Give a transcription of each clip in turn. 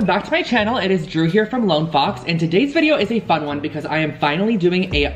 back to my channel. It is Drew here from Lone Fox, and today's video is a fun one because I am finally doing an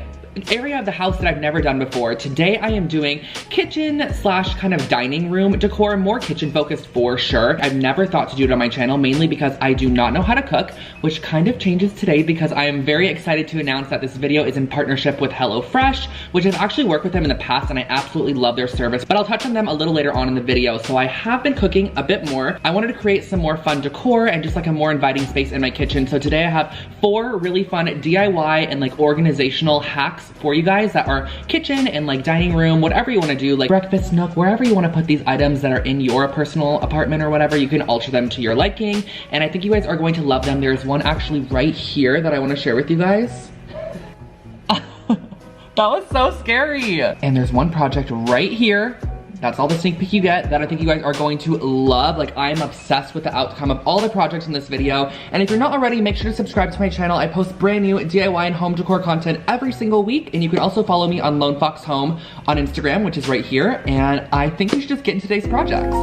area of the house that I've never done before. Today I am doing kitchen slash kind of dining room decor, more kitchen focused for sure. I've never thought to do it on my channel, mainly because I do not know how to cook, which kind of changes today because I am very excited to announce that this video is in partnership with HelloFresh, which I've actually worked with them in the past and I absolutely love their service, but I'll touch on them a little later on in the video. So I have been cooking a bit more. I wanted to create some more fun decor and just like a more inviting space in my kitchen. So today I have 4 really fun DIY and like organizational hacks for you guys that are kitchen and like dining room, whatever you want to do, like breakfast nook, wherever you want to put these items that are in your personal apartment or whatever, you can alter them to your liking. And I think you guys are going to love them. There's one actually right here that I want to share with you guys. That was so scary. And there's one project right here. That's all the sneak peek you get that I think you guys are going to love. Like, I'm obsessed with the outcome of all the projects in this video. And if you're not already, make sure to subscribe to my channel. I post brand new DIY and home decor content every single week. And you can also follow me on Lone Fox Home on Instagram, which is right here. And I think we should just get into today's projects.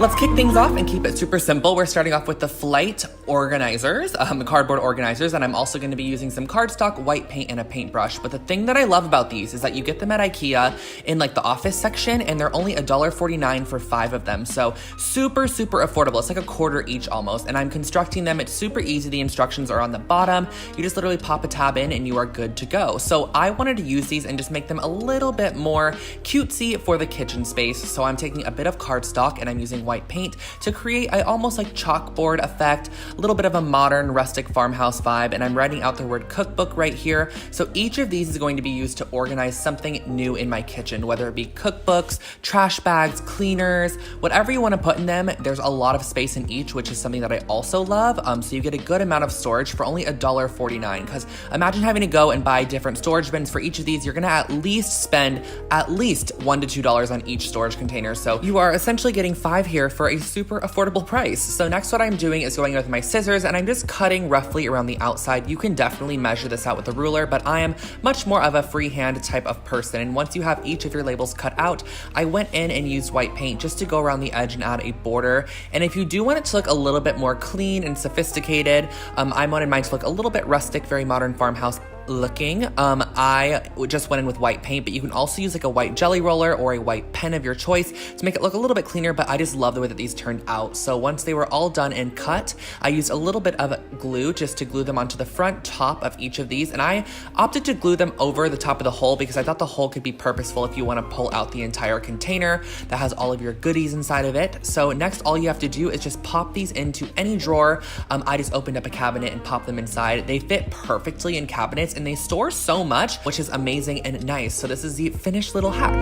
Let's kick things off and keep it super simple. We're starting off with the flight organizers, cardboard organizers, and I'm also going to be using some cardstock, white paint, and a paintbrush. But the thing that I love about these is that you get them at IKEA in like the office section, and they're only $1.49 for 5 of them. So super, super affordable. It's like a quarter each almost, and I'm constructing them. It's super easy. The instructions are on the bottom. You just literally pop a tab in and you are good to go. So I wanted to use these and just make them a little bit more cutesy for the kitchen space. So I'm taking a bit of cardstock and I'm using white paint to create a almost like chalkboard effect, a little bit of a modern rustic farmhouse vibe, and I'm writing out the word cookbook right here. So each of these is going to be used to organize something new in my kitchen, whether it be cookbooks, trash bags, cleaners, whatever you want to put in them. There's a lot of space in each, which is something that I also love. So you get a good amount of storage for only $1.49, because imagine having to go and buy different storage bins for each of these. You're gonna at least spend at least $1 to $2 on each storage container. So you are essentially getting 5 here for a super affordable price. So next what I'm doing is going with my scissors and I'm just cutting roughly around the outside. You can definitely measure this out with a ruler, but I am much more of a freehand type of person. And once you have each of your labels cut out, I went in and used white paint just to go around the edge and add a border. And if you do want it to look a little bit more clean and sophisticated, I wanted mine to look a little bit rustic, very modern farmhouse looking. I just went in with white paint, but you can also use like a white jelly roller or a white pen of your choice to make it look a little bit cleaner, but I just love the way that these turned out. So once they were all done and cut, I used a little bit of glue just to glue them onto the front top of each of these, and I opted to glue them over the top of the hole because I thought the hole could be purposeful if you want to pull out the entire container that has all of your goodies inside of it. So next all you have to do is just pop these into any drawer. I just opened up a cabinet and popped them inside. They fit perfectly in cabinets and they store so much, which is amazing and nice. So this is the finished little hack.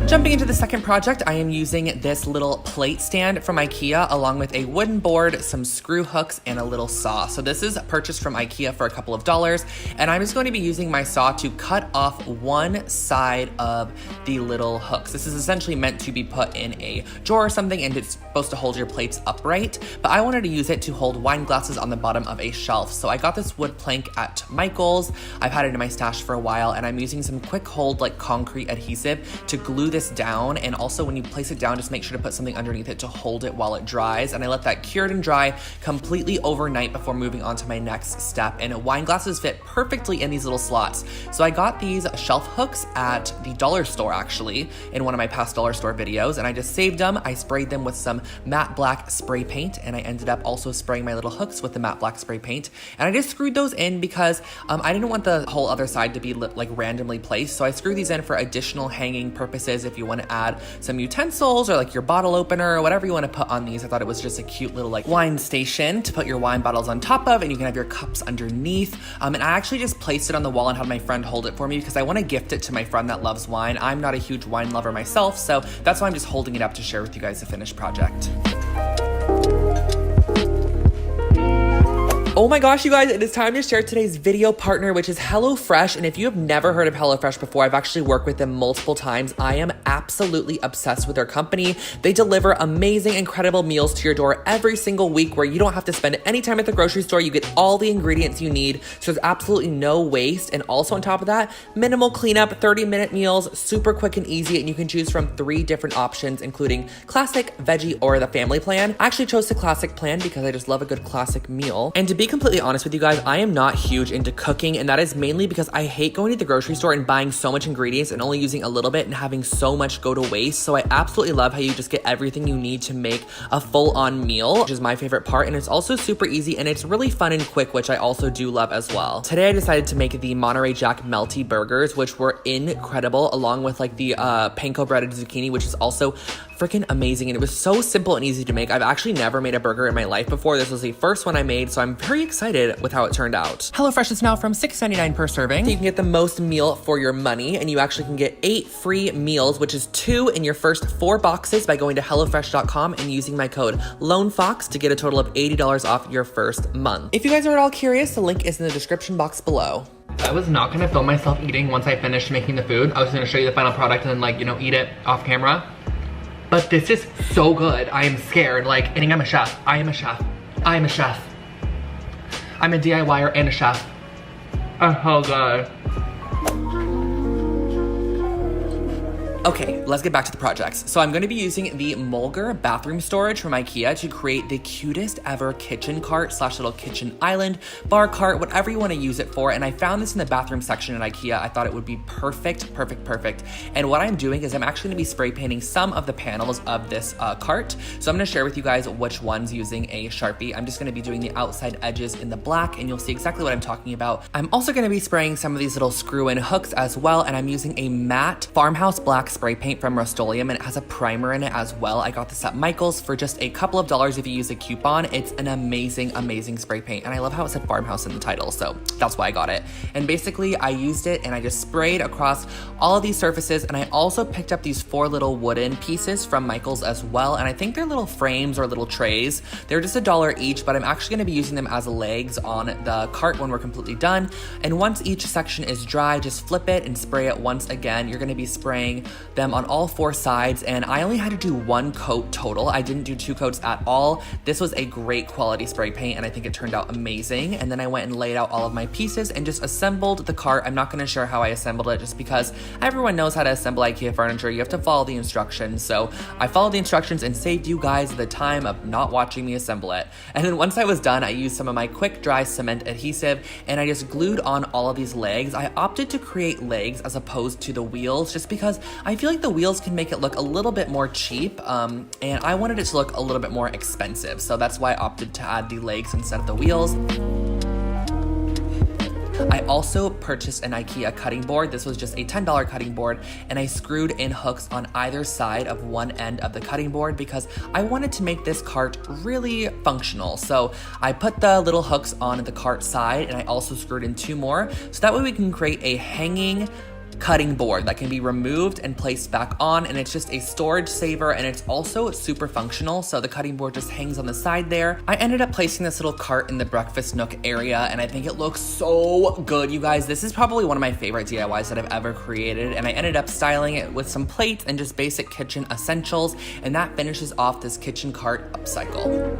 Jumping into the second project, I am using this little plate stand from IKEA along with a wooden board, some screw hooks, and a little saw. So this is purchased from IKEA for a couple of dollars, and I'm just going to be using my saw to cut off one side of the little hooks. This is essentially meant to be put in a drawer or something, and it's supposed to hold your plates upright, but I wanted to use it to hold wine glasses on the bottom of a shelf. So I got this wood plank at Michael's. I've had it in my stash for a while, and I'm using some quick hold like concrete adhesive to glue this down. And also when you place it down, just make sure to put something underneath it to hold it while it dries. And I let that cure and dry completely overnight before moving on to my next step. And wine glasses fit perfectly in these little slots. So I got these shelf hooks at the dollar store actually in one of my past dollar store videos, and I just saved them. I sprayed them with some matte black spray paint, and I ended up also spraying my little hooks with the matte black spray paint. And I just screwed those in because I didn't want the whole other side to be like randomly placed. So I screwed these in for additional hanging purposes. If you want to add some utensils or like your bottle opener or whatever you want to put on these. I thought it was just a cute little like wine station to put your wine bottles on top of, and you can have your cups underneath. And I actually just placed it on the wall and had my friend hold it for me because I want to gift it to my friend that loves wine. I'm not a huge wine lover myself, so that's why I'm just holding it up to share with you guys the finished project. Oh my gosh, you guys, it is time to share today's video partner, which is HelloFresh. And if you have never heard of HelloFresh before, I've actually worked with them multiple times. I am absolutely obsessed with their company. They deliver amazing, incredible meals to your door every single week where you don't have to spend any time at the grocery store. You get all the ingredients you need. So there's absolutely no waste. And also on top of that, minimal cleanup, 30-minute meals, super quick and easy. And you can choose from 3 different options, including classic, veggie, or the family plan. I actually chose the classic plan because I just love a good classic meal. And to be completely honest with you guys, I am not huge into cooking, and that is mainly because I hate going to the grocery store and buying so much ingredients and only using a little bit and having so much go to waste. So I absolutely love how you just get everything you need to make a full-on meal, which is my favorite part. And it's also super easy and it's really fun and quick, which I also do love as well. Today I decided to make the Monterey Jack melty burgers, which were incredible, along with like the panko breaded zucchini, which is also freaking amazing. And it was so simple and easy to make. I've actually never made a burger in my life before. This was the first one I made, so I'm very excited with how it turned out. HelloFresh is now from $6.99 per serving. So you can get the most meal for your money, and you actually can get 8 free meals, which is 2 in your first 4 boxes by going to HelloFresh.com and using my code LONEFOX to get a total of $80 off your first month. If you guys are at all curious, the link is in the description box below. I was not gonna film myself eating once I finished making the food. I was gonna show you the final product and then, like, you know, eat it off camera. But this is so good. I am scared. Like, I think I'm a chef. I am a chef. I am a chef. I'm a DIYer and a chef. Oh, God. Okay, let's get back to the projects. So I'm gonna be using the Mulger bathroom storage from IKEA to create the cutest ever kitchen cart slash little kitchen island, bar cart, whatever you wanna use it for. And I found this in the bathroom section at IKEA. I thought it would be perfect, perfect, perfect. And what I'm doing is I'm actually gonna be spray painting some of the panels of this cart. So I'm gonna share with you guys which one's using a Sharpie. I'm just gonna be doing the outside edges in the black, and you'll see exactly what I'm talking about. I'm also gonna be spraying some of these little screw-in hooks as well, and I'm using a matte farmhouse black spray paint from Rust-Oleum, and it has a primer in it as well. I got this at Michael's for just a couple of dollars if you use a coupon. It's an amazing, amazing spray paint, and I love how it said farmhouse in the title, so that's why I got it. And basically, I used it and I just sprayed across all of these surfaces, and I also picked up these 4 little wooden pieces from Michael's as well, and I think they're little frames or little trays. They're just $1 each, but I'm actually gonna be using them as legs on the cart when we're completely done. And once each section is dry, just flip it and spray it once again. You're gonna be spraying them on all 4 sides, and I only had to do 1 coat total. I didn't do 2 coats at all. This was a great quality spray paint, and I think it turned out amazing. And then I went and laid out all of my pieces and just assembled the cart. I'm not gonna share how I assembled it just because everyone knows how to assemble IKEA furniture. You have to follow the instructions. So I followed the instructions and saved you guys the time of not watching me assemble it. And then once I was done, I used some of my quick dry cement adhesive and I just glued on all of these legs. I opted to create legs as opposed to the wheels just because I feel like the wheels can make it look a little bit more cheap, and I wanted it to look a little bit more expensive, so that's why I opted to add the legs instead of the wheels. I also purchased an IKEA cutting board. This was just a $10 cutting board, and I screwed in hooks on either side of one end of the cutting board because I wanted to make this cart really functional. So I put the little hooks on the cart side, and I also screwed in 2 more, so that way we can create a hanging cutting board that can be removed and placed back on, and it's just a storage saver, and it's also super functional, so the cutting board just hangs on the side there. I ended up placing this little cart in the breakfast nook area, and I think it looks so good, you guys. This is probably one of my favorite DIYs that I've ever created, and I ended up styling it with some plates and just basic kitchen essentials, and that finishes off this kitchen cart upcycle.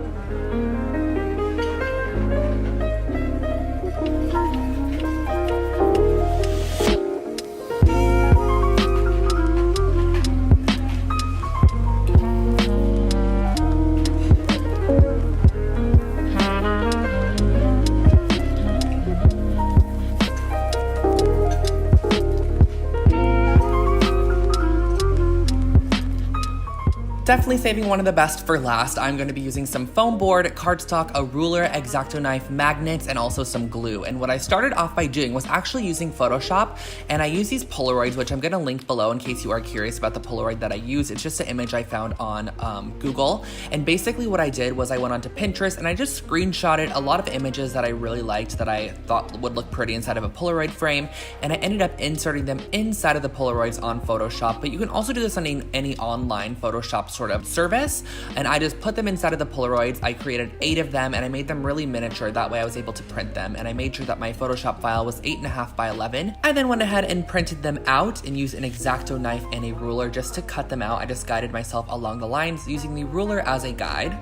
Definitely saving one of the best for last. I'm going to be using some foam board, cardstock, a ruler, X-Acto knife, magnets, and also some glue. And what I started off by doing was actually using Photoshop, and I use these Polaroids, which I'm going to link below in case you are curious about the Polaroid that I use. It's just an image I found on Google. And basically what I did was I went onto Pinterest and I just screenshotted a lot of images that I really liked that I thought would look pretty inside of a Polaroid frame, and I ended up inserting them inside of the Polaroids on Photoshop. But you can also do this on any online Photoshop sort of service. And I just put them inside of the Polaroids. I created 8 of them and I made them really miniature. That way I was able to print them. And I made sure that my Photoshop file was 8.5 by 11. I then went ahead and printed them out and used an X-Acto knife and a ruler just to cut them out. I just guided myself along the lines using the ruler as a guide.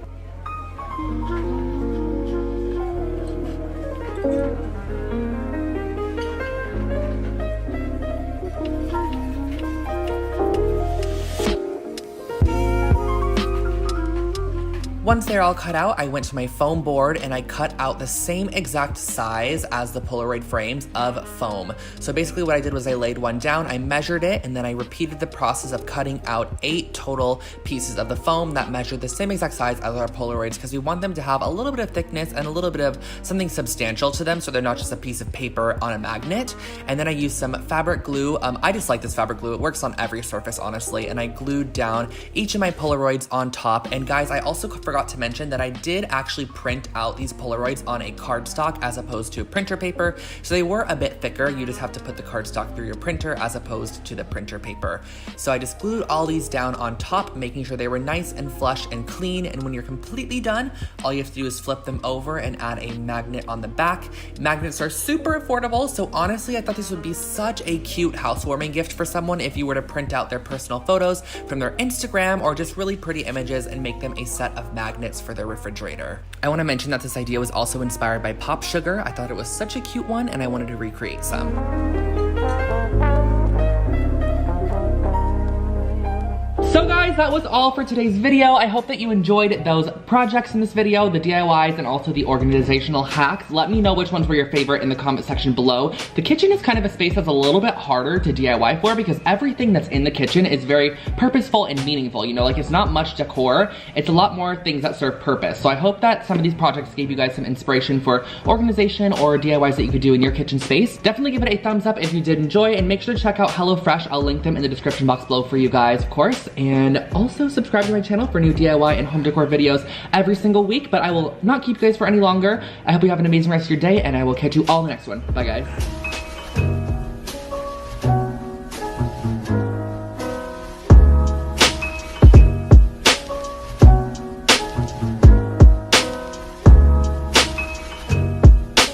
Once they're all cut out, I went to my foam board and I cut out the same exact size as the Polaroid frames of foam. So basically what I did was I laid one down, I measured it, and then I repeated the process of cutting out 8 total pieces of the foam that measured the same exact size as our Polaroids, because we want them to have a little bit of thickness and a little bit of something substantial to them so they're not just a piece of paper on a magnet. And then I used some fabric glue. I just like this fabric glue. It works on every surface, honestly. And I glued down each of my Polaroids on top. And guys, I also forgot to mention that I did actually print out these Polaroids on a cardstock as opposed to printer paper. So they were a bit thicker. You just have to put the cardstock through your printer as opposed to the printer paper. So I just glued all these down on top, making sure they were nice and flush and clean. And when you're completely done, all you have to do is flip them over and add a magnet on the back. Magnets are super affordable. So honestly, I thought this would be such a cute housewarming gift for someone if you were to print out their personal photos from their Instagram or just really pretty images and make them a set of magnets for their refrigerator. I want to mention that this idea was also inspired by pop sugar. I thought it was such a cute one and I wanted to recreate some. So guys, that was all for today's video. I hope that you enjoyed those projects in this video, the DIYs and also the organizational hacks. Let me know which ones were your favorite in the comment section below. The kitchen is kind of a space that's a little bit harder to DIY for because everything that's in the kitchen is very purposeful and meaningful. You know, like it's not much decor. It's a lot more things that serve purpose. So I hope that some of these projects gave you guys some inspiration for organization or DIYs that you could do in your kitchen space. Definitely give it a thumbs up if you did enjoy, and make sure to check out HelloFresh. I'll link them in the description box below for you guys, of course. And also subscribe to my channel for new DIY and home decor videos every single week, but I will not keep you guys for any longer. I hope you have an amazing rest of your day, and I will catch you all in the next one. Bye guys.